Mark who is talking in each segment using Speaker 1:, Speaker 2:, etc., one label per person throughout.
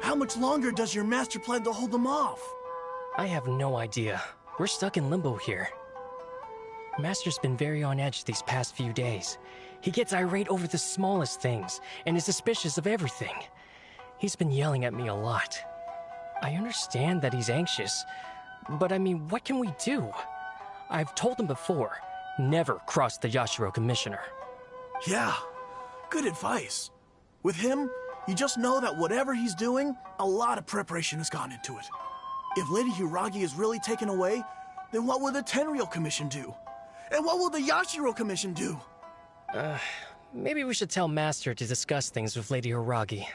Speaker 1: How much longer does your master plan to hold them off?
Speaker 2: I have no idea. We're stuck in limbo here. Master's been very on edge these past few days. He gets irate over the smallest things and is suspicious of everything. He's been yelling at me a lot. I understand that he's anxious, but I mean, what can we do? I've told him before, never cross the Yashiro Commissioner.
Speaker 1: Yeah, good advice. With him, you just know that whatever he's doing, a lot of preparation has gone into it. If Lady Hiragi is really taken away, then what will the Tenryou Commission do? And what will the Yashiro Commission do?
Speaker 2: Maybe we should tell Master to discuss things with Lady Hiragi.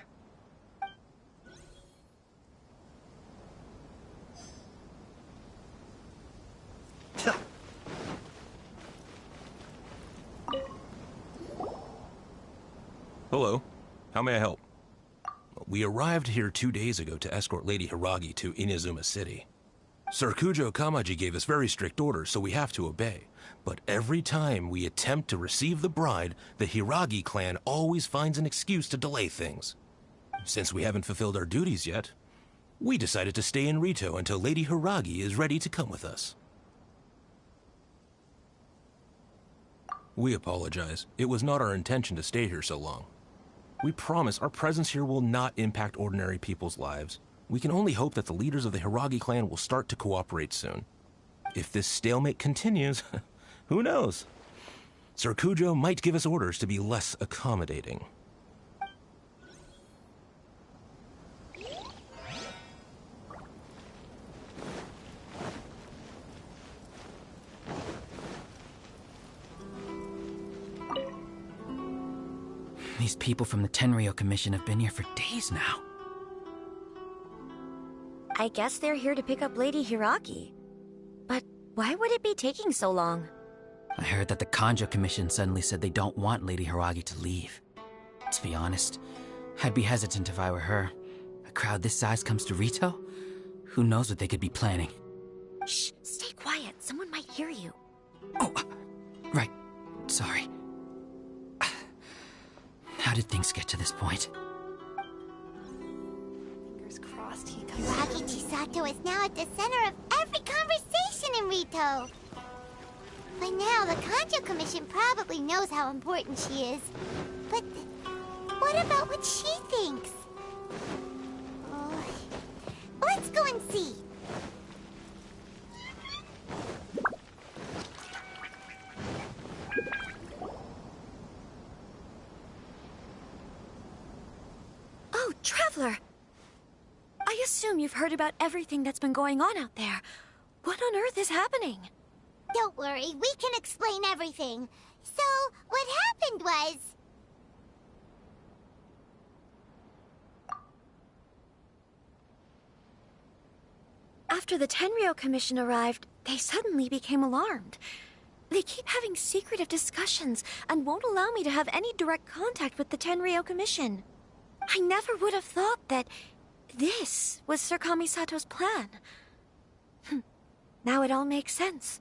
Speaker 3: Hello. How may I help? We arrived here 2 days ago to escort Lady Hiragi to Inazuma City. Sir Kujo Kamaji gave us very strict orders, so we have to obey. But every time we attempt to receive the bride, the Hiragi clan always finds an excuse to delay things. Since we haven't fulfilled our duties yet, we decided to stay in Rito until Lady Hiragi is ready to come with us. We apologize. It was not our intention to stay here so long. We promise our presence here will not impact ordinary people's lives. We can only hope that the leaders of the Hiragi clan will start to cooperate soon. If this stalemate continues, who knows? Sir Kujo might give us orders to be less accommodating.
Speaker 4: These people from the Tenryou Commission have been here for days now.
Speaker 5: I guess they're here to pick up Lady Hiragi. But why would it be taking so long?
Speaker 4: I heard that the Kanjo Commission suddenly said they don't want Lady Hiragi to leave. To be honest, I'd be hesitant if I were her. A crowd this size comes to Rito? Who knows what they could be planning?
Speaker 5: Shh, stay quiet. Someone might hear you.
Speaker 4: Oh, right. Sorry. How did things get to this point?
Speaker 5: Fingers crossed he comes.
Speaker 6: Hiragi Chisato is now at the center of every conversation in Rito. By now, the Kanjo Commission probably knows how important she is. But what about what she thinks? Oh, let's go and see.
Speaker 5: Oh, Traveler! I assume you've heard about everything that's been going on out there. What on earth is happening?
Speaker 6: Don't worry, we can explain everything. So, what happened was...
Speaker 5: After the Tenryou Commission arrived, they suddenly became alarmed. They keep having secretive discussions and won't allow me to have any direct contact with the Tenryou Commission. I never would have thought that this was Sir Kamisato's plan. Now it all makes sense.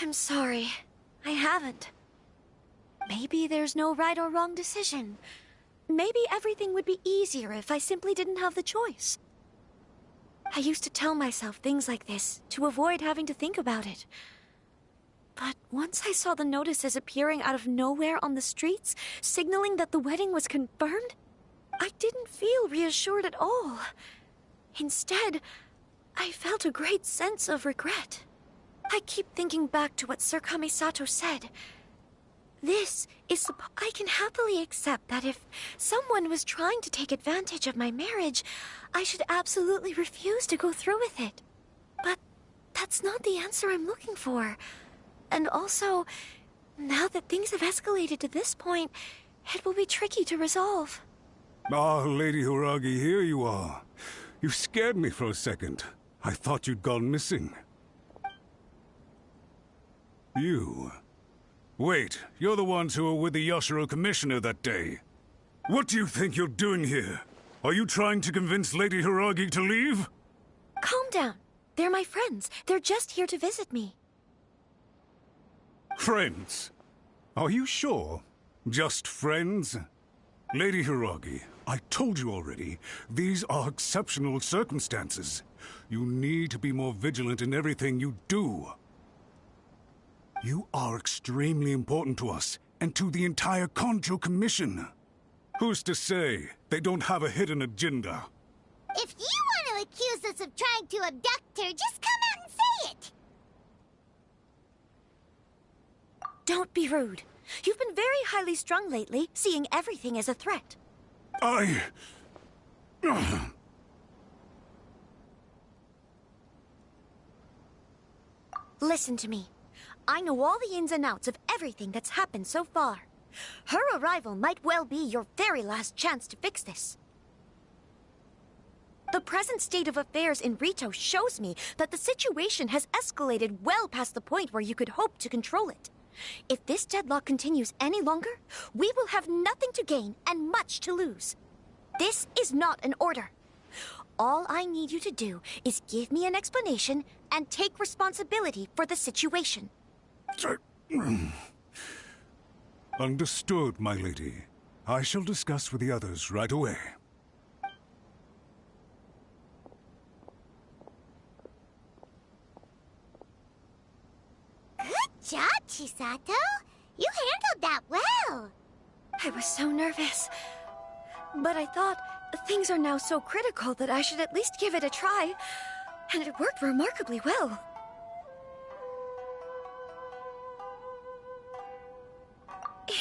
Speaker 5: I'm sorry. I haven't. Maybe there's no right or wrong decision. Maybe everything would be easier if I simply didn't have the choice. I used to tell myself things like this to avoid having to think about it. But once I saw the notices appearing out of nowhere on the streets, signaling that the wedding was confirmed, I didn't feel reassured at all. Instead, I felt a great sense of regret. I keep thinking back to what Sir Kamisato said. I can happily accept that if someone was trying to take advantage of my marriage, I should absolutely refuse to go through with it. But that's not the answer I'm looking for. And also, now that things have escalated to this point, it will be tricky to resolve.
Speaker 7: Ah, Lady Hiragi, here you are. You scared me for a second. I thought you'd gone missing. You? Wait, you're the ones who were with the Yashiro Commissioner that day. What do you think you're doing here? Are you trying to convince Lady Hiragi to leave?
Speaker 5: Calm down. They're my friends. They're just here to visit me.
Speaker 7: Friends? Are you sure? Just friends? Lady Hiragi, I told you already, these are exceptional circumstances. You need to be more vigilant in everything you do. You are extremely important to us, and to the entire Kanjo Commission. Who's to say they don't have a hidden agenda?
Speaker 6: If you want to accuse us of trying to abduct her, just come out and say it!
Speaker 5: Don't be rude. You've been very highly strung lately, seeing everything as a threat. Listen to me. I know all the ins and outs of everything that's happened so far. Her arrival might well be your very last chance to fix this. The present state of affairs in Rito shows me that the situation has escalated well past the point where you could hope to control it. If this deadlock continues any longer, we will have nothing to gain and much to lose. This is not an order. All I need you to do is give me an explanation and take responsibility for the situation.
Speaker 7: Understood, my lady. I shall discuss with the others right away.
Speaker 6: Good job, Chisato. You handled that well.
Speaker 5: I was so nervous. But I thought things are now so critical that I should at least give it a try. And it worked remarkably well.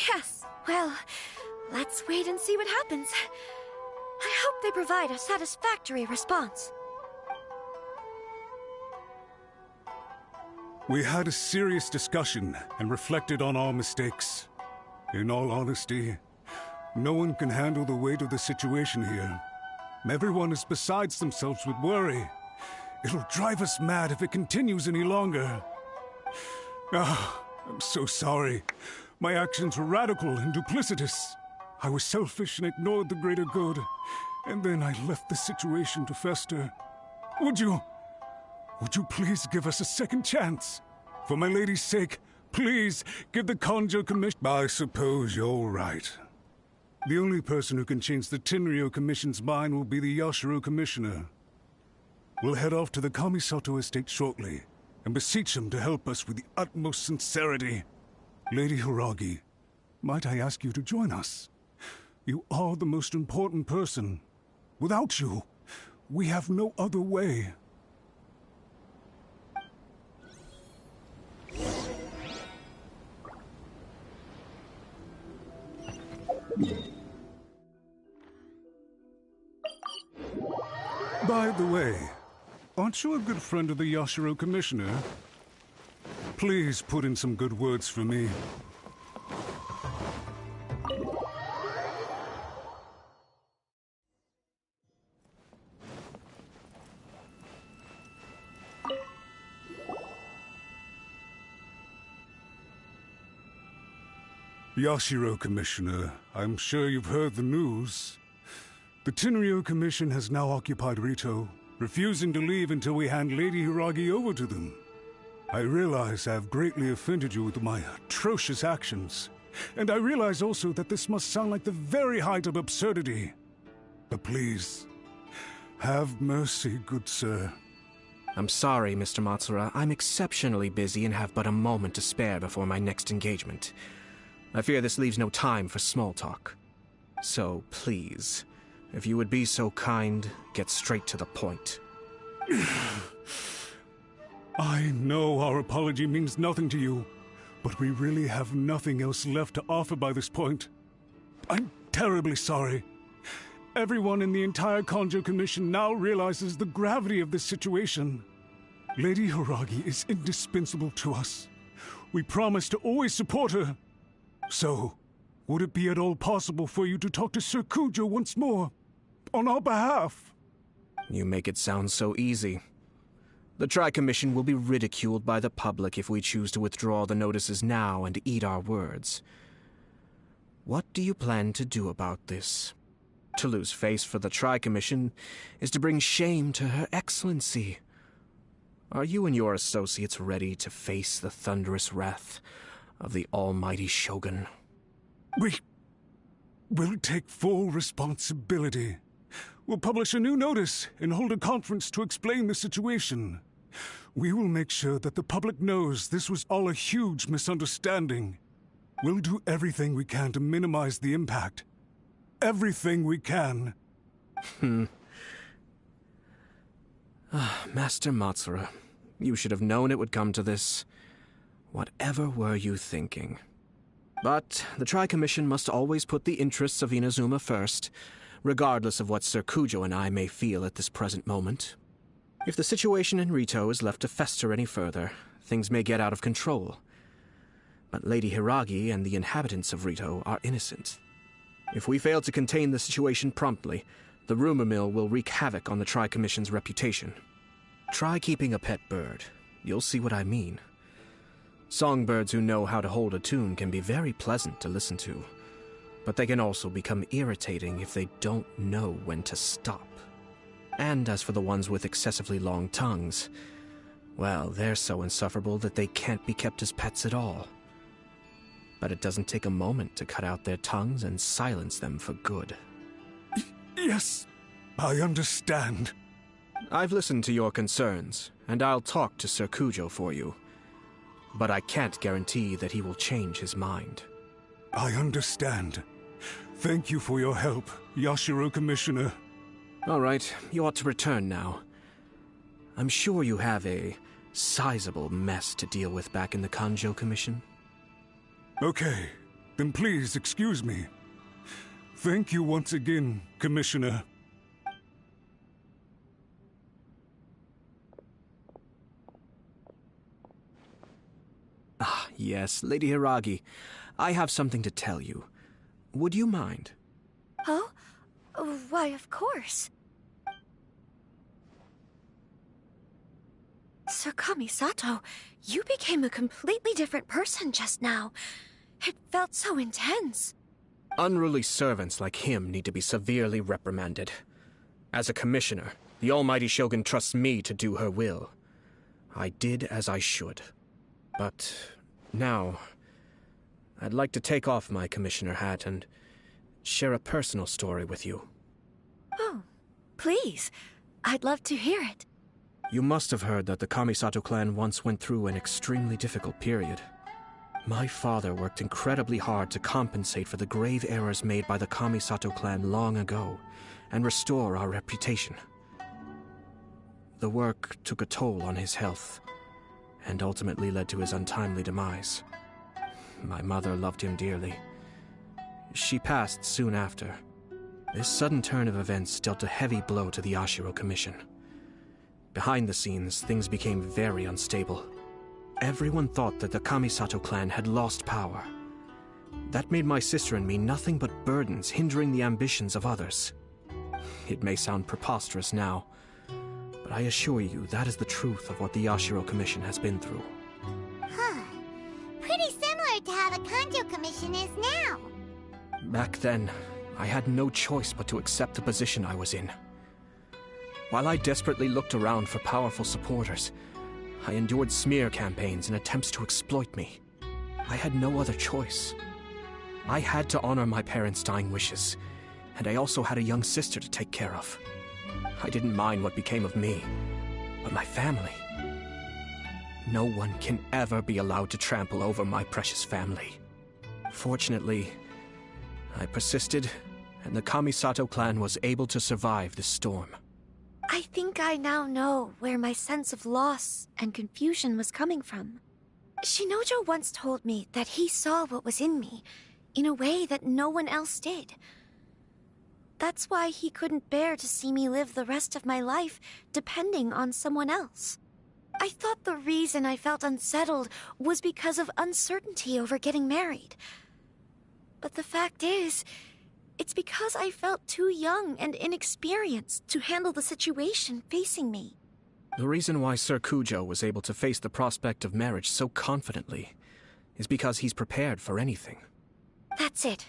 Speaker 5: Yes, well, let's wait and see what happens. I hope they provide a satisfactory response.
Speaker 7: We had a serious discussion and reflected on our mistakes. In all honesty, no one can handle the weight of the situation here. Everyone is besides themselves with worry. It'll drive us mad if it continues any longer. I'm so sorry. My actions were radical and duplicitous. I was selfish and ignored the greater good. And then I left the situation to fester. Would you please give us a second chance? For my lady's sake, please give the Kanjo Commission... I suppose you're right. The only person who can change the Tenryo Commission's mind will be the Yashiro Commissioner. We'll head off to the Kamisato estate shortly and beseech him to help us with the utmost sincerity. Lady Hiragi, might I ask you to join us? You are the most important person. Without you, we have no other way. By the way, aren't you a good friend of the Yashiro Commissioner? Please put in some good words for me. Yashiro Commissioner, I'm sure you've heard the news. The Tenryo Commission has now occupied Rito, refusing to leave until we hand Lady Hiragi over to them. I realize I have greatly offended you with my atrocious actions, and I realize also that this must sound like the very height of absurdity. But please, have mercy, good sir.
Speaker 8: I'm sorry, Mr. Matsura. I'm exceptionally busy and have but a moment to spare before my next engagement. I fear this leaves no time for small talk. So, please, if you would be so kind, get straight to the point.
Speaker 7: I know our apology means nothing to you, but we really have nothing else left to offer by this point. I'm terribly sorry. Everyone in the entire Kanjo Commission now realizes the gravity of this situation. Lady Hiragi is indispensable to us. We promise to always support her. So, would it be at all possible for you to talk to Sir Kujo once more? On our behalf?
Speaker 8: You make it sound so easy. The Tri-Commission will be ridiculed by the public if we choose to withdraw the notices now and eat our words. What do you plan to do about this? To lose face for the Tri-Commission is to bring shame to Her Excellency. Are you and your associates ready to face the thunderous wrath of the almighty Shogun?
Speaker 7: We'll take full responsibility. We'll publish a new notice and hold a conference to explain the situation. We will make sure that the public knows this was all a huge misunderstanding. We'll do everything we can to minimize the impact. Everything we can.
Speaker 8: Master Matsura, you should have known it would come to this. Whatever were you thinking? But the Tri-Commission must always put the interests of Inazuma first, regardless of what Sir Kujo and I may feel at this present moment. If the situation in Rito is left to fester any further, things may get out of control. But Lady Hiragi and the inhabitants of Rito are innocent. If we fail to contain the situation promptly, the rumor mill will wreak havoc on the Tri-Commission's reputation. Try keeping a pet bird. You'll see what I mean. Songbirds who know how to hold a tune can be very pleasant to listen to, but they can also become irritating if they don't know when to stop. And as for the ones with excessively long tongues, well, they're so insufferable that they can't be kept as pets at all. But it doesn't take a moment to cut out their tongues and silence them for good.
Speaker 7: Yes, I understand.
Speaker 8: I've listened to your concerns, and I'll talk to Sir Kujo for you. But I can't guarantee that he will change his mind.
Speaker 7: I understand. Thank you for your help, Yashiro Commissioner.
Speaker 8: All right, you ought to return now. I'm sure you have a sizable mess to deal with back in the Kanjo Commission.
Speaker 7: Okay, then please excuse me. Thank you once again, Commissioner.
Speaker 8: Ah, yes, Lady Hiragi. I have something to tell you. Would you mind?
Speaker 5: Oh? Why, of course. Sir Kamisato, you became a completely different person just now. It felt so intense.
Speaker 8: Unruly servants like him need to be severely reprimanded. As a commissioner, the almighty Shogun trusts me to do her will. I did as I should. But now, I'd like to take off my commissioner hat and share a personal story with you.
Speaker 5: Oh, please. I'd love to hear it.
Speaker 8: You must have heard that the Kamisato clan once went through an extremely difficult period. My father worked incredibly hard to compensate for the grave errors made by the Kamisato clan long ago and restore our reputation. The work took a toll on his health and ultimately led to his untimely demise. My mother loved him dearly. She passed soon after. This sudden turn of events dealt a heavy blow to the Yashiro Commission. Behind the scenes, things became very unstable. Everyone thought that the Kamisato clan had lost power. That made my sister and me nothing but burdens, hindering the ambitions of others. It may sound preposterous now, but I assure you that is the truth of what the Yashiro Commission has been through.
Speaker 6: Huh. Pretty similar to how the Kanjo Commission is now.
Speaker 8: Back then, I had no choice but to accept the position I was in. While I desperately looked around for powerful supporters, I endured smear campaigns and attempts to exploit me. I had no other choice. I had to honor my parents' dying wishes, and I also had a young sister to take care of. I didn't mind what became of me, but my family. No one can ever be allowed to trample over my precious family. Fortunately, I persisted, and the Kamisato clan was able to survive this storm.
Speaker 5: I think I now know where my sense of loss and confusion was coming from. Shinojo once told me that he saw what was in me, in a way that no one else did. That's why he couldn't bear to see me live the rest of my life depending on someone else. I thought the reason I felt unsettled was because of uncertainty over getting married. But the fact is, it's because I felt too young and inexperienced to handle the situation facing me.
Speaker 8: The reason why Sir Kujo was able to face the prospect of marriage so confidently is because he's prepared for anything.
Speaker 5: That's it.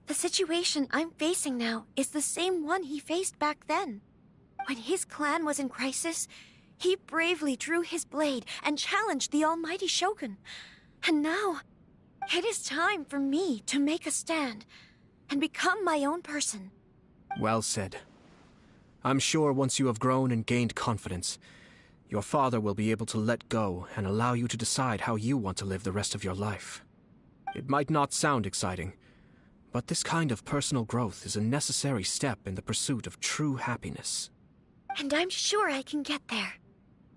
Speaker 5: The situation I'm facing now is the same one he faced back then. When his clan was in crisis, he bravely drew his blade and challenged the almighty Shogun. And now, it is time for me to make a stand and become my own person.
Speaker 8: Well said. I'm sure once you have grown and gained confidence, your father will be able to let go and allow you to decide how you want to live the rest of your life. It might not sound exciting, but this kind of personal growth is a necessary step in the pursuit of true happiness.
Speaker 5: And I'm sure I can get there.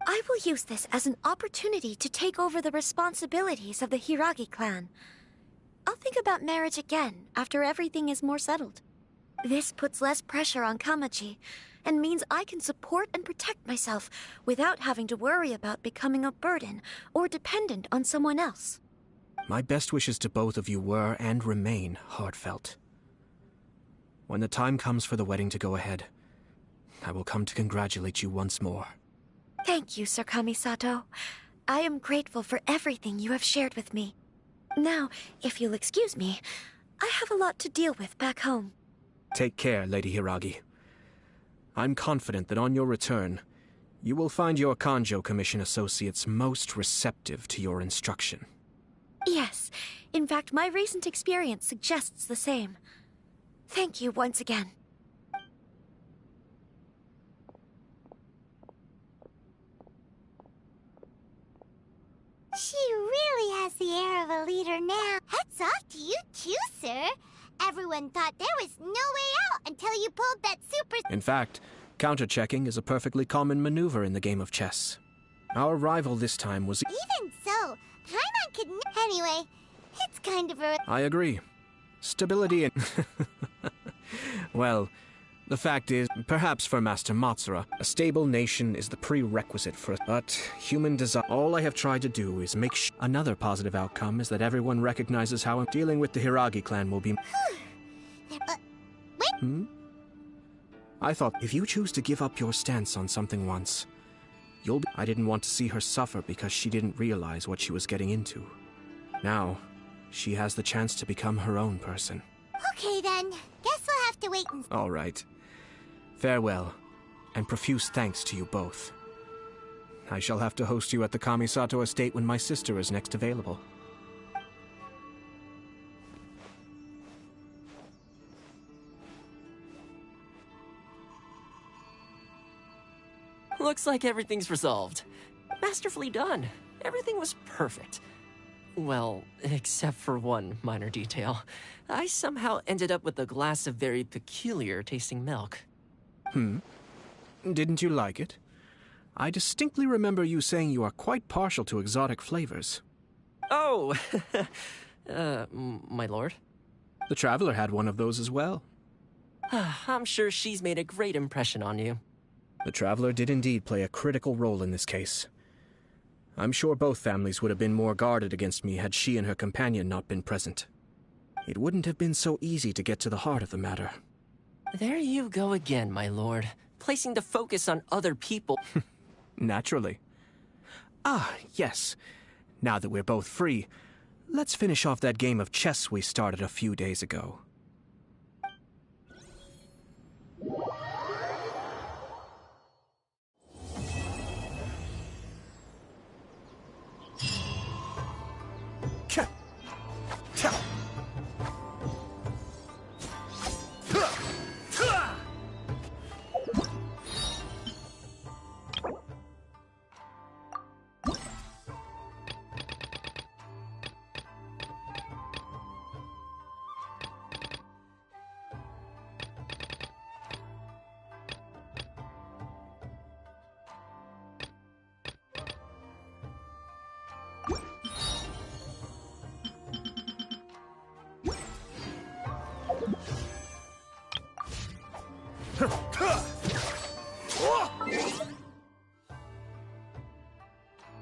Speaker 5: I will use this as an opportunity to take over the responsibilities of the Hiragi clan. I'll think about marriage again after everything is more settled. This puts less pressure on Kamaji, and means I can support and protect myself without having to worry about becoming a burden or dependent on someone else.
Speaker 8: My best wishes to both of you were and remain heartfelt. When the time comes for the wedding to go ahead, I will come to congratulate you once more.
Speaker 5: Thank you, Sir Kamisato. I am grateful for everything you have shared with me. Now, if you'll excuse me, I have a lot to deal with back home.
Speaker 8: Take care, Lady Hiragi. I'm confident that on your return, you will find your Kanjo Commission associates most receptive to your instruction.
Speaker 5: Yes, in fact, my recent experience suggests the same. Thank you once again.
Speaker 6: She really has the air of a leader now. Hats off to you too, sir. Everyone thought there was no way out until you pulled that super...
Speaker 8: In fact, counter-checking is a perfectly common maneuver in the game of chess. Our rival this time was...
Speaker 6: Even so, Paimon could... Anyway, it's kind of a...
Speaker 8: I agree. Stability and... Well, the fact is, perhaps for Master Matsura, a stable nation is the prerequisite for... But human desire... All I have tried to do is make Another positive outcome is that everyone recognizes how I'm dealing with the Hiragi clan will be...
Speaker 6: Wait.
Speaker 8: I thought, if you choose to give up your stance on something once, you'll be... I didn't want to see her suffer because she didn't realize what she was getting into. Now, she has the chance to become her own person.
Speaker 6: Okay then, guess we'll have to wait and...
Speaker 8: All right. Farewell, and profuse thanks to you both. I shall have to host you at the Kamisato estate when my sister is next available.
Speaker 2: Looks like everything's resolved. Masterfully done. Everything was perfect. Well, except for one minor detail. I somehow ended up with a glass of very peculiar tasting milk.
Speaker 8: Didn't you like it? I distinctly remember you saying you are quite partial to exotic flavors.
Speaker 2: Oh, my lord.
Speaker 8: The Traveler had one of those as well.
Speaker 2: I'm sure she's made a great impression on you.
Speaker 8: The Traveler did indeed play a critical role in this case. I'm sure both families would have been more guarded against me had she and her companion not been present. It wouldn't have been so easy to get to the heart of the matter.
Speaker 2: There you go again, my lord. Placing the focus on other people.
Speaker 8: Naturally. Ah, yes. Now that we're both free, let's finish off that game of chess we started a few days ago.